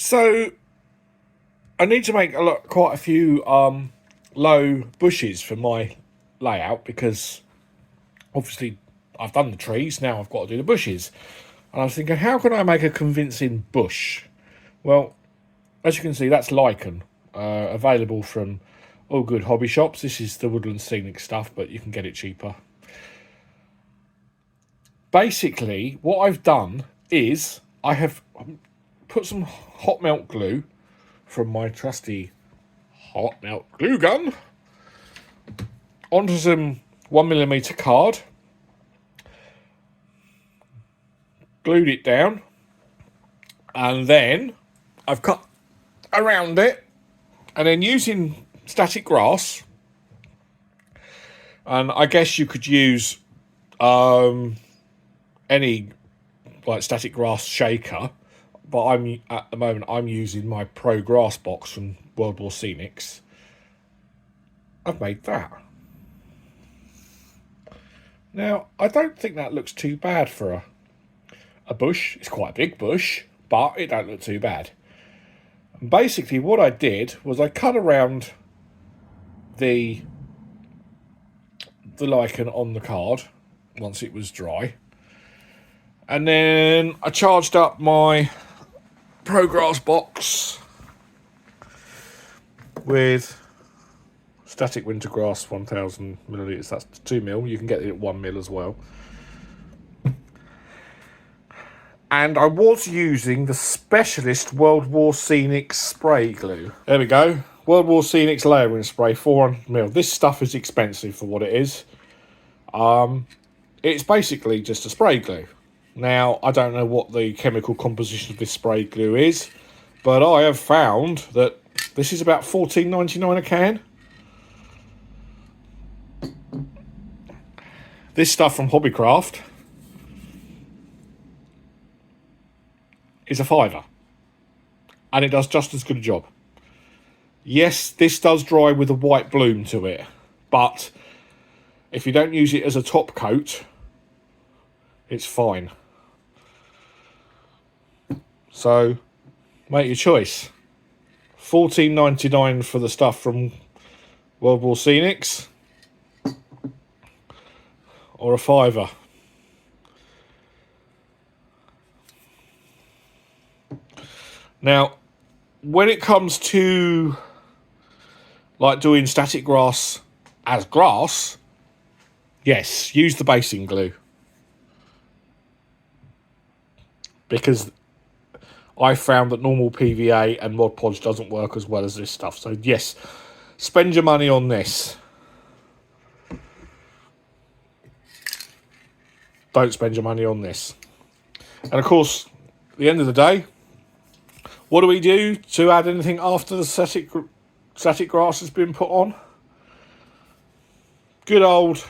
So I need to make quite a few low bushes for my layout, because obviously I've done the trees, now I've got to do the bushes. And I was thinking, how can I make a convincing bush? Well, as you can see, that's lichen, available from all good hobby shops. This is the Woodland Scenic stuff, but you can get it cheaper. Basically, what I've done is I have put some hot melt glue from my trusty hot melt glue gun onto some 1mm card, glued it down, and then I've cut around it, and then using static grass, and I guess you could use any like static grass shaker, but at the moment I'm using my Pro Grass box from World War Scenics. I've made that. Now, I don't think that looks too bad for a bush. It's quite a big bush, but it don't look too bad. And basically what I did was I cut around the lichen on the card once it was dry. And then I charged up my Pro Grass box with static winter grass 1000 millilitres. That's 2ml. You can get it at 1ml as well. And I was using the Specialist World War Scenics spray glue. There we go. World War Scenics layering spray, 400ml. This stuff is expensive for what it is. It's basically just a spray glue. Now, I don't know what the chemical composition of this spray glue is, but I have found that this is about $14.99 a can. This stuff from Hobbycraft is a £5, and it does just as good a job. Yes, this does dry with a white bloom to it, but if you don't use it as a top coat, it's fine. So, make your choice. $14.99 for the stuff from World War Scenics, or a £5. Now, when it comes to like doing static grass as grass, yes, use the basing glue, because I found that normal PVA and Mod Podge doesn't work as well as this stuff. So yes, spend your money on this. Don't spend your money on this. And of course, at the end of the day, what do we do to add anything after the static grass has been put on? Good old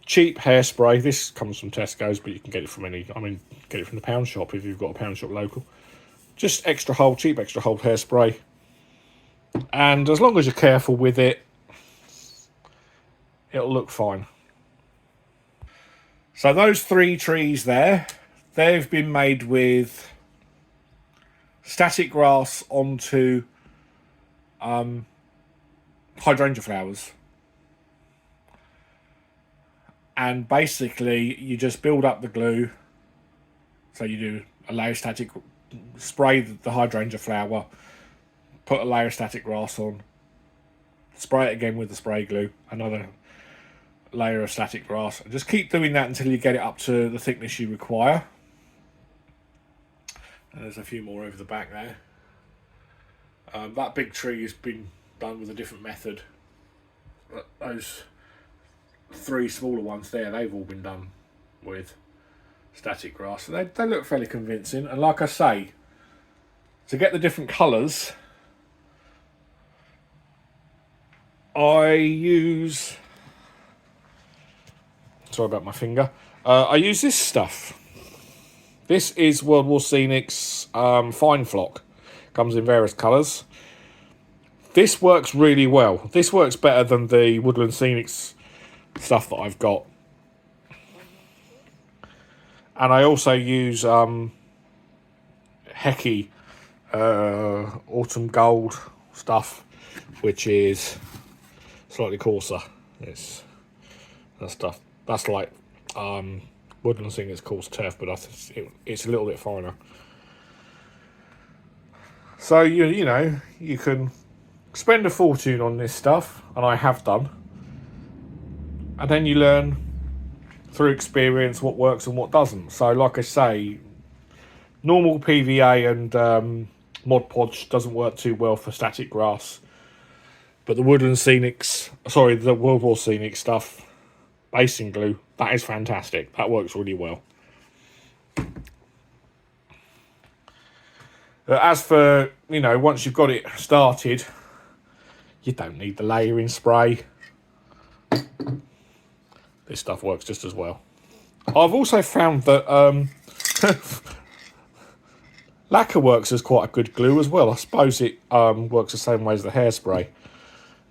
cheap hairspray. This comes from Tesco's, but you can get it from get it from the pound shop if you've got a pound shop local. Just cheap extra hold hairspray. And as long as you're careful with it, it'll look fine. So those 3 trees there, they've been made with static grass onto hydrangea flowers. And basically you just build up the glue. So you do a layer of static, spray the hydrangea flower, put a layer of static grass on, spray it again with the spray glue, another layer of static grass, and just keep doing that until you get it up to the thickness you require. And there's a few more over the back there. That big tree has been done with a different method. Those 3 smaller ones there, they've all been done with static grass. So they look fairly convincing. And like I say, to get the different colours, I use... Sorry about my finger. I use this stuff. This is World War Scenics Fine Flock. Comes in various colours. This works really well. This works better than the Woodland Scenics stuff that I've got. And I also use, Hecky autumn gold stuff, which is slightly coarser. It's that stuff. That's like Woodland thing is coarse turf, but it's a little bit finer. So you know you can spend a fortune on this stuff, and I have done, and then you learn through experience what works and what doesn't. So like I say, normal PVA and Mod Podge doesn't work too well for static grass, but the Woodland Scenics, sorry, the World War Scenic stuff, basing glue, that is fantastic. That works really well. As for, you know, once you've got it started, you don't need the layering spray. This stuff works just as well. I've also found that lacquer works as quite a good glue as well. I suppose it works the same way as the hairspray.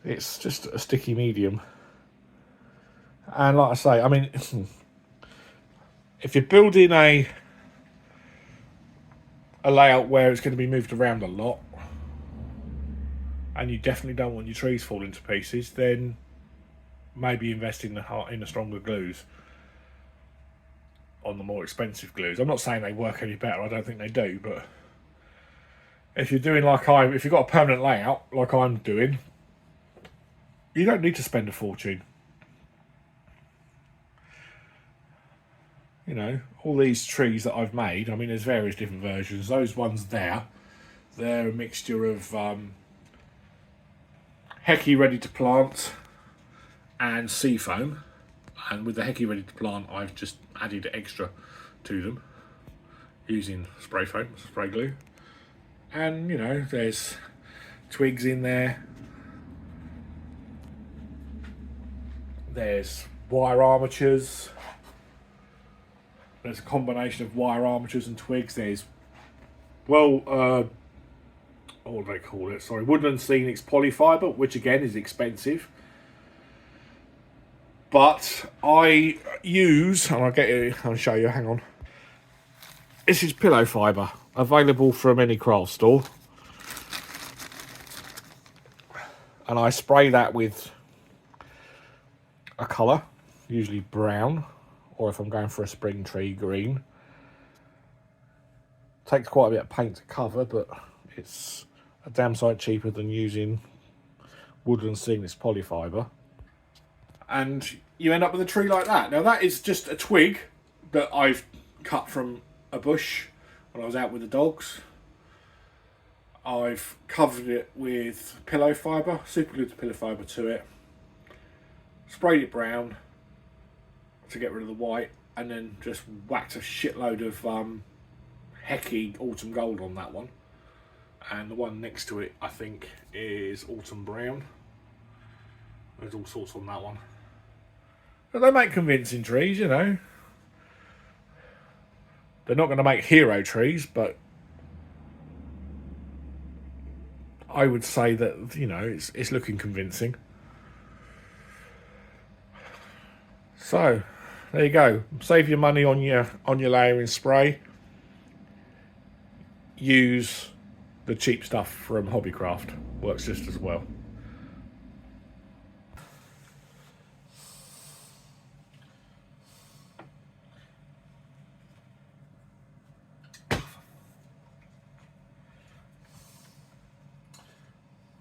It's just a sticky medium. And like I say, I mean, if you're building a layout where it's going to be moved around a lot, and you definitely don't want your trees falling to pieces, then maybe invest in the stronger glues on the more expensive glues. I'm not saying they work any better, I don't think they do, but if you're doing if you've got a permanent layout like I'm doing, you don't need to spend a fortune. You know, all these trees that I've made, I mean, there's various different versions. Those ones there, they're a mixture of Hecky ready to plant and seafoam. And with the Hecky ready to plant, I've just added extra to them using spray foam, spray glue. And, you know, there's twigs in there. There's wire armatures. There's a combination of wire armatures and twigs. There's, what do they call it? Sorry, Woodland Scenics polyfiber, which again is expensive. But I use, and I'll show you, hang on. This is pillow fibre, available from any craft store. And I spray that with a colour, usually brown, or if I'm going for a spring tree, green. Takes quite a bit of paint to cover, but it's a damn sight cheaper than using Woodland Scenics polyfibre. And you end up with a tree like that. Now that is just a twig that I've cut from a bush when I was out with the dogs. I've covered it with pillow fibre, super glued the pillow fibre to it, sprayed it brown to get rid of the white, and then just whacked a shitload of Hecky autumn gold on that one. And the one next to it, I think, is autumn brown. There's all sorts on that one. But they make convincing trees, you know. They're not going to make hero trees, but I would say that, you know, it's looking convincing. So, there you go. Save your money on your layering spray. Use the cheap stuff from Hobbycraft. Works just as well.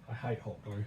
I hate hot glue.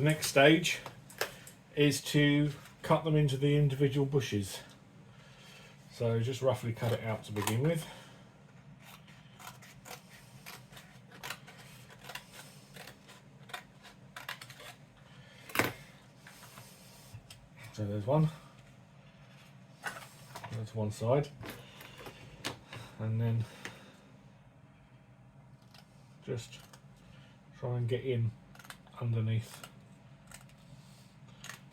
next stage is to cut them into the individual bushes. So just roughly cut it out to begin with. So there's one. That's one side. And then just try and get in underneath.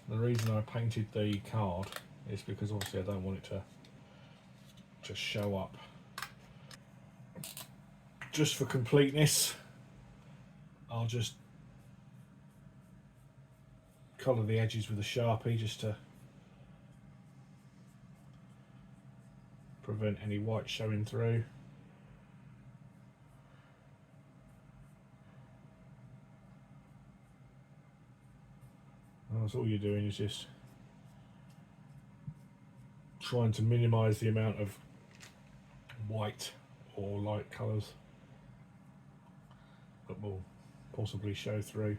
The reason I painted the card is because obviously I don't want it to just show up. Just for completeness, I'll just colour the edges with a Sharpie just to prevent any white showing through. That's all you're doing, is just trying to minimise the amount of white or light colours that will possibly show through.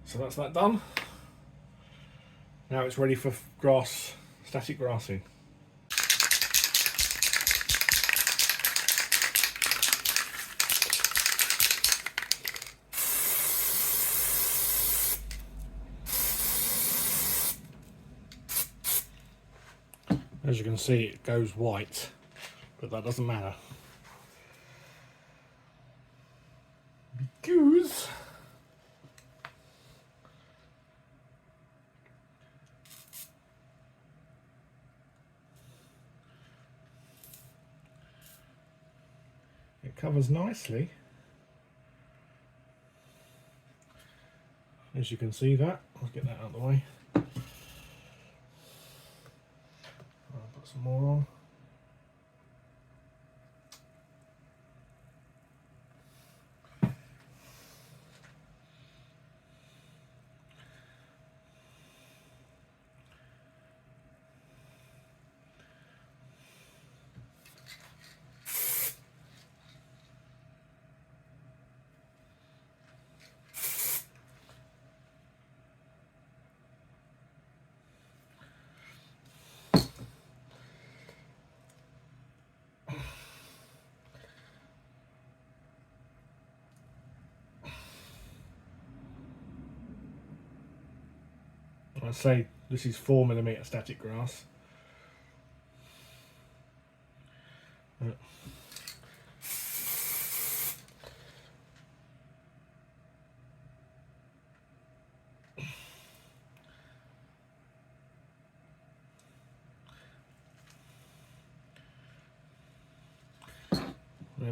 So that's that done. Now it's ready for grass, static grassing. As you can see, it goes white, but that doesn't matter. Because it covers nicely. As you can see that, let's get that out of the way. I'll put some more on. I'd say this is 4mm static grass. There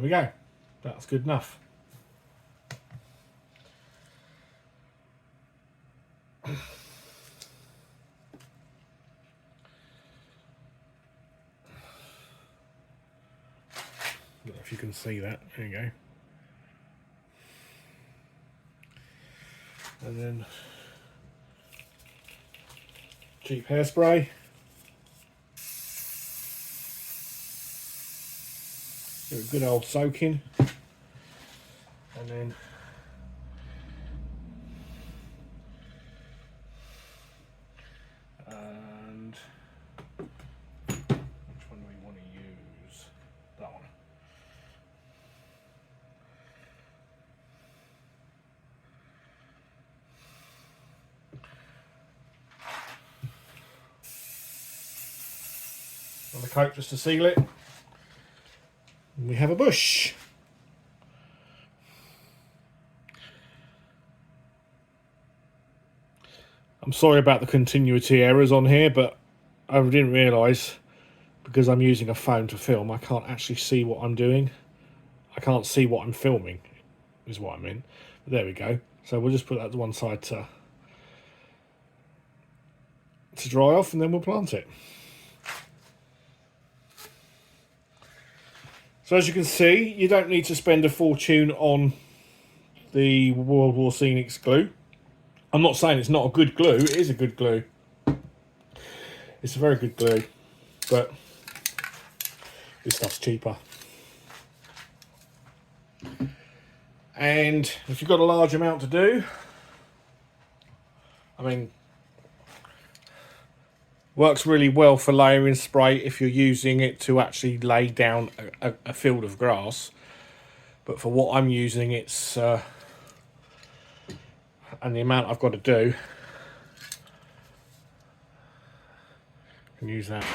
we go. That's good enough. I don't know if you can see that. There you go. And then cheap hairspray. Do a good old soaking. And then which one do we want to use? That one. Another coat just to seal it. And we have a bush. I'm sorry about the continuity errors on here, but I didn't realise, because I'm using a phone to film, I can't actually see what I'm doing. I can't see what I'm filming, is what I mean. But there we go. So we'll just put that to one side to to dry off, and then we'll plant it. So as you can see, you don't need to spend a fortune on the World War Scenics glue. I'm not saying it's not a good glue, it is a good glue. It's a very good glue, but this stuff's cheaper. And if you've got a large amount to do, I mean, works really well for layering spray if you're using it to actually lay down a field of grass. But for what I'm using, it's and the amount I've got to do, I can use that.